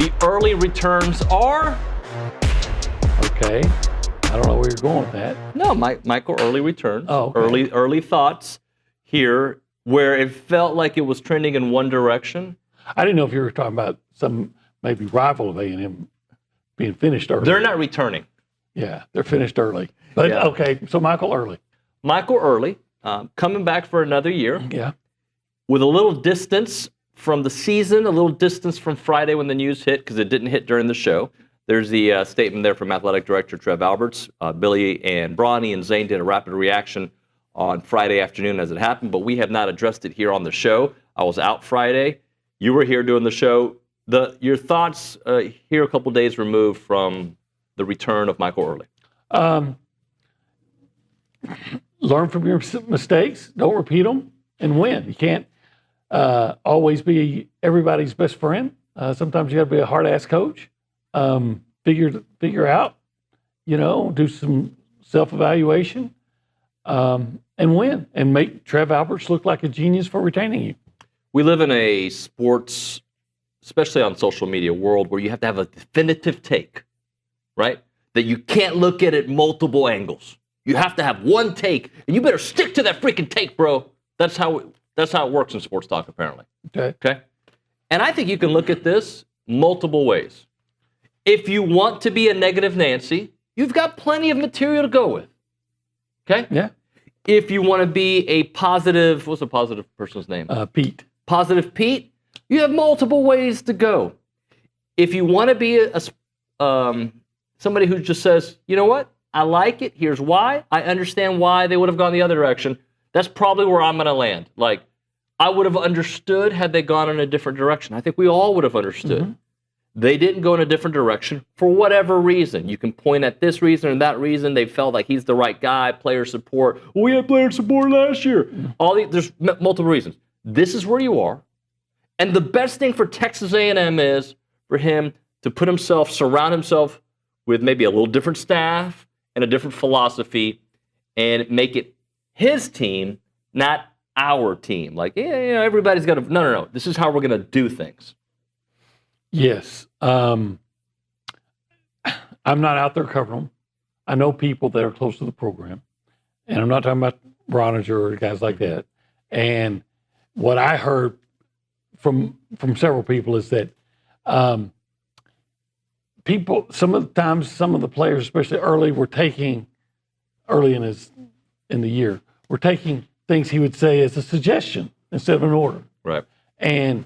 The early returns are... Okay. I don't know where you're going with that. No, Michael Earley returns. Oh, okay. Early thoughts here where it felt like it was trending in one direction. I didn't know if you were talking about some maybe rival of A&M being finished early. They're not returning. Yeah, they're finished early. But, Yeah. okay, so Michael Earley. Michael Earley coming back for another year Yeah. with a little distance from the season, a little distance from Friday when the news hit, because it didn't hit during the show. There's the statement there from Athletic Director Trev Albert. Billy and Bronny and Zane did a rapid reaction on Friday afternoon as it happened, but we have not addressed it here on the show. I was out Friday. You were here doing the show. Your thoughts here a couple days removed from the return of Michael Earley. Learn from your mistakes, don't repeat them, and win. You can't always be everybody's best friend. Sometimes you got to be a hard-ass coach. Figure out, do some self-evaluation, and win, and make Trev Alberts look like a genius for retaining you. We live in a sports, especially on social media world, where you have to have a definitive take, right? That you can't look at it multiple angles. You have to have one take, and you better stick to that freaking take, bro. That's how it works in sports talk, apparently. Okay. And I think you can look at this multiple ways. If you want to be a negative Nancy, you've got plenty of material to go with. Okay? Yeah. If you want to be a positive, what's a positive person's name? Pete. Positive Pete, you have multiple ways to go. If you want to be somebody who just says, you know what, I like it, here's why, I understand why they would have gone the other direction, that's probably where I'm going to land. Like, I would have understood had they gone in a different direction. I think we all would have understood. Mm-hmm. They didn't go in a different direction for whatever reason. You can point at this reason or that reason. They felt like he's the right guy, player support. Well, we had player support last year. Mm-hmm. There's multiple reasons. This is where you are. And the best thing for Texas A&M is for him to surround himself with maybe a little different staff and a different philosophy and make it his team, not our team. Like, everybody's got to, no. This is how we're going to do things. Yes. I'm not out there covering them. I know people that are close to the program, and I'm not talking about Broniger or guys like that. And what I heard from several people is that some of the players, especially early in the year, were taking things he would say as a suggestion instead of an order. Right. And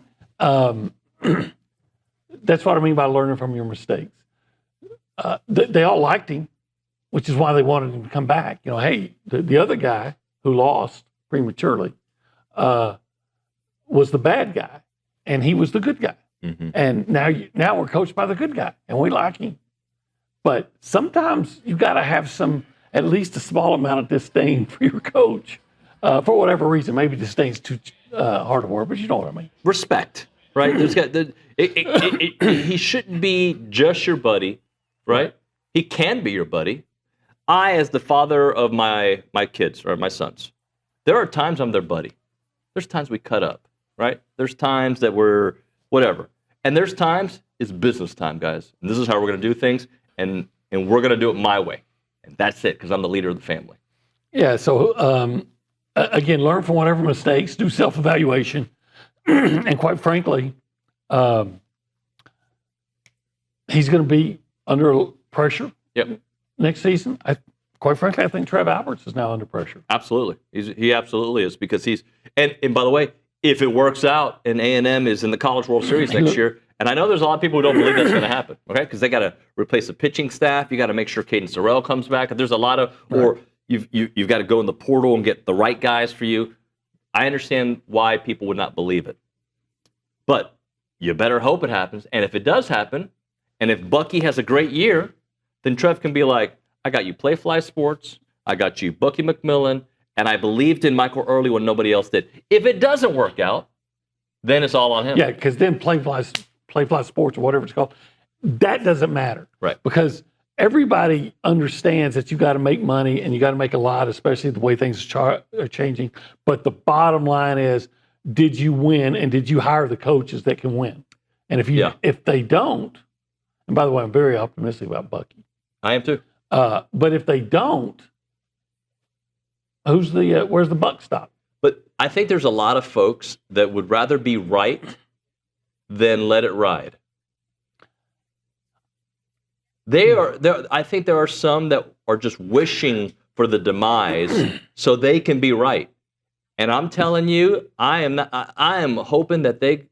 that's what I mean by learning from your mistakes. They all liked him, which is why they wanted him to come back. Hey, the other guy who lost prematurely was the bad guy, and he was the good guy. Mm-hmm. And now we're coached by the good guy, and we like him. But sometimes you got to have at least a small amount of disdain for your coach for whatever reason. Maybe disdain's too hard a word, but you know what I mean. Respect, right? He shouldn't be just your buddy, right? He can be your buddy. I, as the father of my kids, or my sons, there are times I'm their buddy. There's times we cut up, right? There's times that we're whatever. And there's times it's business time, guys. And this is how we're going to do things, and we're going to do it my way. And that's it, because I'm the leader of the family. Yeah, so, again, learn from whatever mistakes, do self-evaluation, and quite frankly, he's going to be under pressure next season. Quite frankly, I think Trev Alberts is now under pressure. Absolutely. He absolutely is, because and by the way, if it works out and A&M is in the College World Series next year, and I know there's a lot of people who don't believe that's going to happen, okay? Because they got to replace the pitching staff. You got to make sure Caden Sorrell comes back. There's a lot of, or you've got to go in the portal and get the right guys for you. I understand why people would not believe it. But you better hope it happens. And if it does happen, and if Bucky has a great year, then Trev can be like, I got you Playfly Sports, I got you Bucky McMillan, and I believed in Michael Earley when nobody else did. If it doesn't work out, then it's all on him. Yeah, because then Playfly Sports or whatever it's called, that doesn't matter. Right. Because everybody understands that you got to make money and you got to make a lot, especially the way things are changing. But the bottom line is, did you win and did you hire the coaches that can win? And if they don't, and by the way, I'm very optimistic about Bucky. I am too. But if they don't, where's the buck stop? But I think there's a lot of folks that would rather be right than let it ride. I think there are some that are just wishing for the demise so they can be right. And I'm telling you, I am hoping that they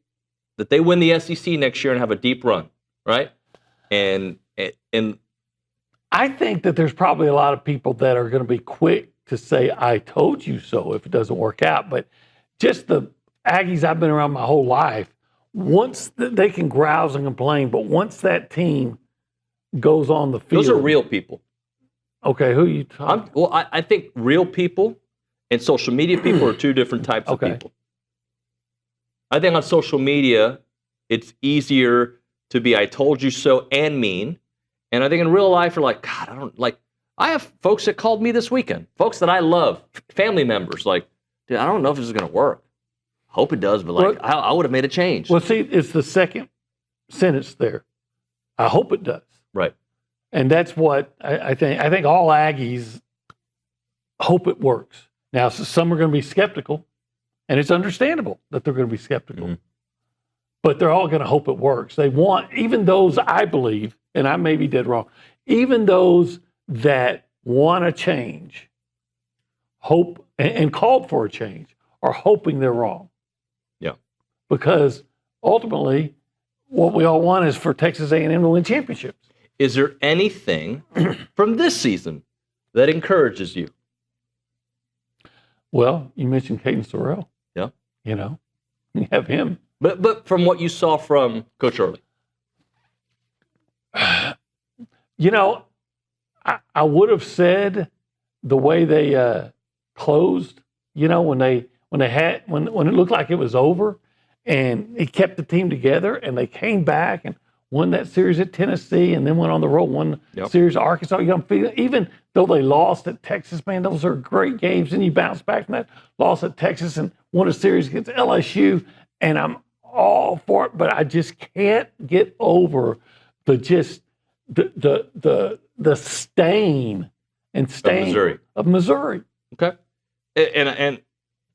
win the SEC next year and have a deep run, right? And I think that there's probably a lot of people that are going to be quick to say, I told you so, if it doesn't work out. But just the Aggies I've been around my whole life, once they can grouse and complain, but once that team goes on the field. Those are real people. Okay, who are you talking about? I think real people and social media people are two different types of people. I think on social media, it's easier to be I told you so and mean. And I think in real life, you're like, God, I have folks that called me this weekend, folks that I love, family members, like, dude, I don't know if this is going to work. Hope it does, but I would have made a change. Well, see, it's the second sentence there. I hope it does. Right. And that's what I think. I think all Aggies hope it works. Now, some are going to be skeptical, and it's understandable that they're going to be skeptical. Mm-hmm. But they're all going to hope it works. They want, even those I believe, and I may be dead wrong, even those that want to change, hope, and called for a change, are hoping they're wrong. Yeah. Because ultimately, what we all want is for Texas A&M to win championships. Is there anything from this season that encourages you? Well, you mentioned Caden Sorrell. Yeah. You have him. But from what you saw from Coach Earley? I would have said the way they closed, when it looked like it was over, and he kept the team together, and they came back and won that series at Tennessee, and then went on the road, won the series at Arkansas. Even though they lost at Texas, man, those are great games. And you bounce back from that loss at Texas and won a series against LSU, and I'm all for it, but I just can't get over the stain of Missouri. Okay, and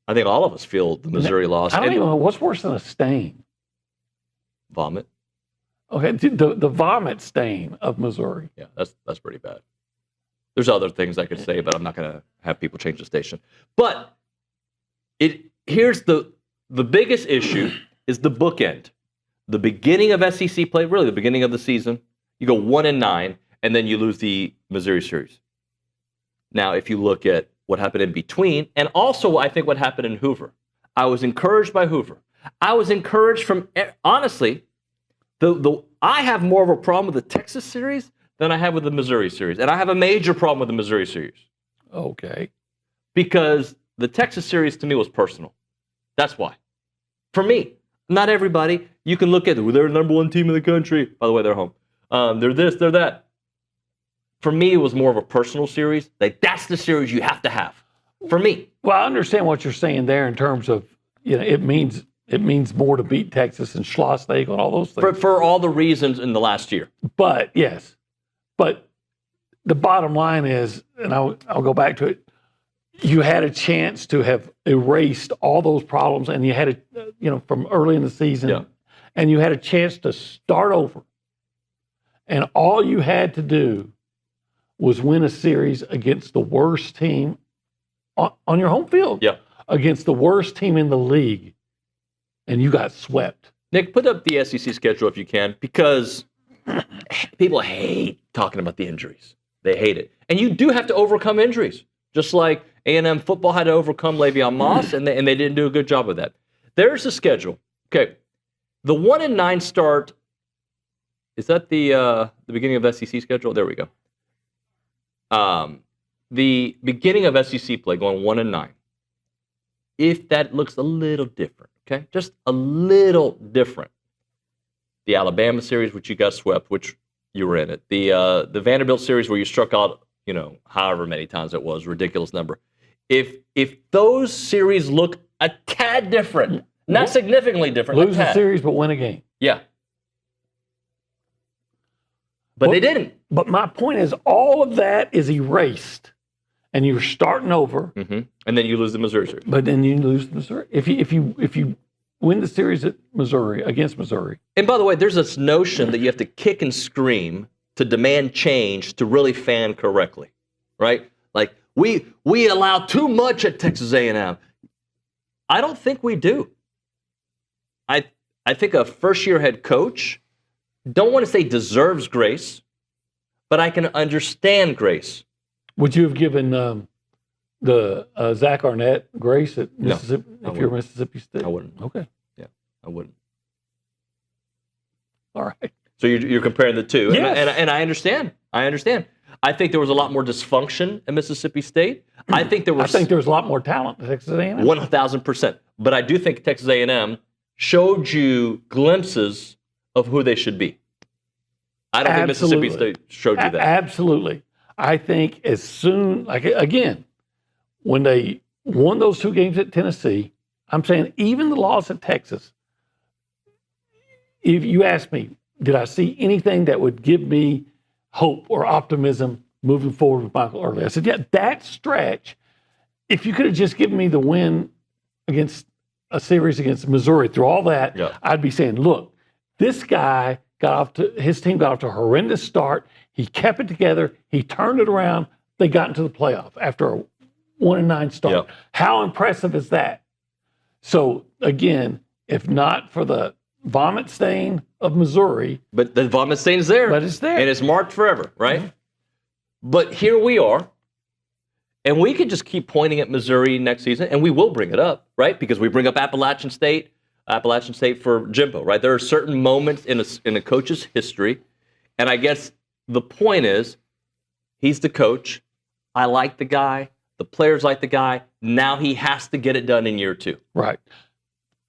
I think all of us feel the Missouri loss. I don't even know what's worse than a stain. Vomit. Okay, the vomit stain of Missouri. Yeah, that's pretty bad. There's other things I could say, but I'm not going to have people change the station. But here's the biggest issue is the bookend. The beginning of SEC play, really the beginning of the season, you go 1-9, and then you lose the Missouri series. Now, if you look at what happened in between, and also I think what happened in Hoover, I was encouraged by Hoover. I was encouraged from, honestly, I have more of a problem with the Texas series than I have with the Missouri series. And I have a major problem with the Missouri series. Okay. Because the Texas series to me was personal. That's why. For me, not everybody. You can look at they're the number one team in the country. By the way, they're home. They're this, they're that. For me, it was more of a personal series. That's the series you have to have. For me. Well, I understand what you're saying there in terms of, it means more to beat Texas and Schlossnagle and all those things. For all the reasons in the last year. But, yes. But the bottom line is, and I'll go back to it, you had a chance to have erased all those problems, and you had from early in the season, and you had a chance to start over. And all you had to do was win a series against the worst team on your home field. Yeah. Against the worst team in the league. And you got swept. Nick, put up the SEC schedule if you can, because people hate talking about the injuries. They hate it. And you do have to overcome injuries, just like A&M football had to overcome Le'Veon Moss, and they didn't do a good job of that. There's the schedule. Okay, the 1-9 start, is that the beginning of SEC schedule? There we go. The beginning of SEC play, going 1-9. If that looks a little different, okay, just a little different. The Alabama series, which you got swept, which you were in it. The Vanderbilt series where you struck out, however many times it was, ridiculous number. If those series look a tad different, not significantly different, lose a series but win a game. Yeah. But they didn't. But my point is, all of that is erased, and you're starting over. Mm-hmm. And then you lose the Missouri series. But then you lose Missouri. If you win the series at Missouri against Missouri. And by the way, there's this notion that you have to kick and scream to demand change to really fan correctly, right? Like we allow too much at Texas A&M. I don't think we do. I think a first-year head coach, don't want to say deserves grace, but I can understand grace. Would you have given the Zach Arnett grace at Mississippi if you're Mississippi State? I wouldn't. Okay. Yeah, I wouldn't. All right. So you're comparing the two, Yes. and I understand. I think there was a lot more dysfunction at Mississippi State. I think there was a lot more talent at Texas A&M. 1,000%. But I do think Texas A&M showed you glimpses of who they should be. I don't think Mississippi State showed you that. Absolutely. I think as soon, again, when they won those 2 games at Tennessee, I'm saying even the loss at Texas, if you ask me, did I see anything that would give me hope or optimism moving forward with Michael Earley? I said, yeah, that stretch, if you could have just given me the win against a series against Missouri through all that, I'd be saying, look, this guy his team got off to a horrendous start. He kept it together. He turned it around. They got into the playoff after a 1-9 start. How impressive is that? So again, if not for the vomit stain of Missouri. But the vomit stain is there. But it's there. And it's marked forever, right? Mm-hmm. But here we are. And we could just keep pointing at Missouri next season, and we will bring it up, right? Because we bring up Appalachian State for Jimbo, right? There are certain moments in a coach's history, and I guess the point is, he's the coach. I like the guy. The players like the guy. Now he has to get it done in year 2. Right.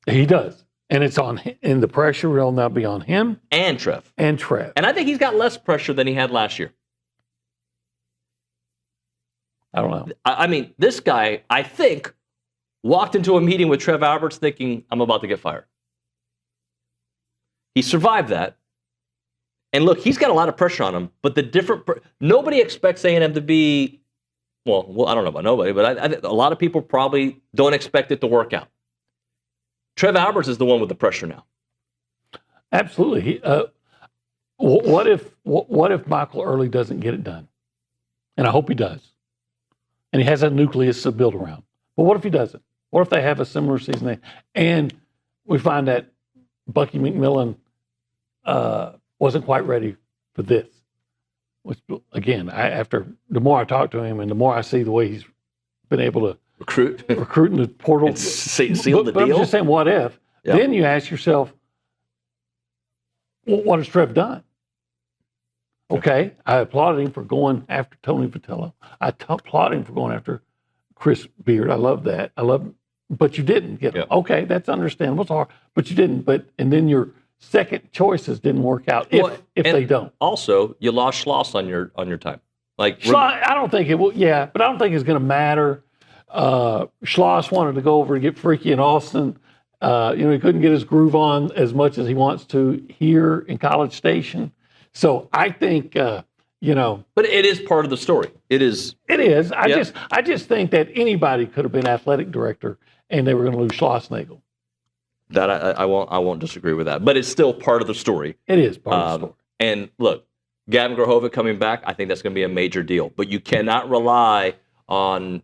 He does. And it's on him, and the pressure will now be on him. And Trev. And I think he's got less pressure than he had last year. I don't know. I mean, this guy, I think, walked into a meeting with Trev Albert thinking, I'm about to get fired. He survived that. And look, he's got a lot of pressure on him, but nobody expects A&M to be, well, I don't know about nobody, but I think a lot of people probably don't expect it to work out. Trev Albert is the one with the pressure now. Absolutely. What if Michael Earley doesn't get it done? And I hope he does. And he has a nucleus to build around. But what if he doesn't? What if they have a similar season and we find that Bucky McMillan wasn't quite ready for this? Which, again, after the more I talk to him and the more I see the way he's been able to recruit in the portal, seal the deal. I'm just saying, what if? Yep. Then you ask yourself, well, what has Trev done? Okay, I applauded him for going after Tony Vitello. I applaud him for going after Chris Beard. I love that. But you didn't get him. Yep. Okay, that's understandable. It's hard, but you didn't. And then your second choices didn't work out if they don't. Also, you lost Schloss on your time. I don't think it will. Yeah, but I don't think it's going to matter. Schloss wanted to go over and get freaky in Austin. He couldn't get his groove on as much as he wants to here in College Station. So I think, But it is part of the story. It is. It is. I just think that anybody could have been athletic director and they were going to lose Schlossnagle. That I won't disagree with that. But it's still part of the story. It is part of the story. And look, Gavin Grohovic coming back, I think that's going to be a major deal. But you cannot rely on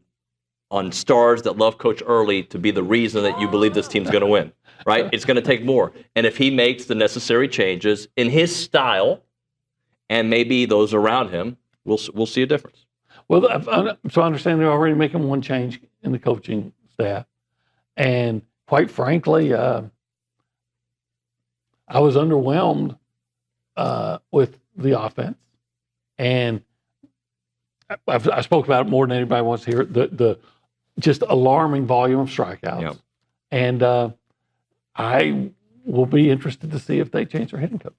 stars that love Coach Earley to be the reason that you believe this team's going to win, right? It's going to take more. And if he makes the necessary changes in his style, and maybe those around him, we'll see a difference. Well, so I understand they're already making one change in the coaching staff. And quite frankly, I was underwhelmed with the offense. And I spoke about it more than anybody wants to hear it, the just alarming volume of strikeouts. Yep. And I will be interested to see if they change their hitting coach.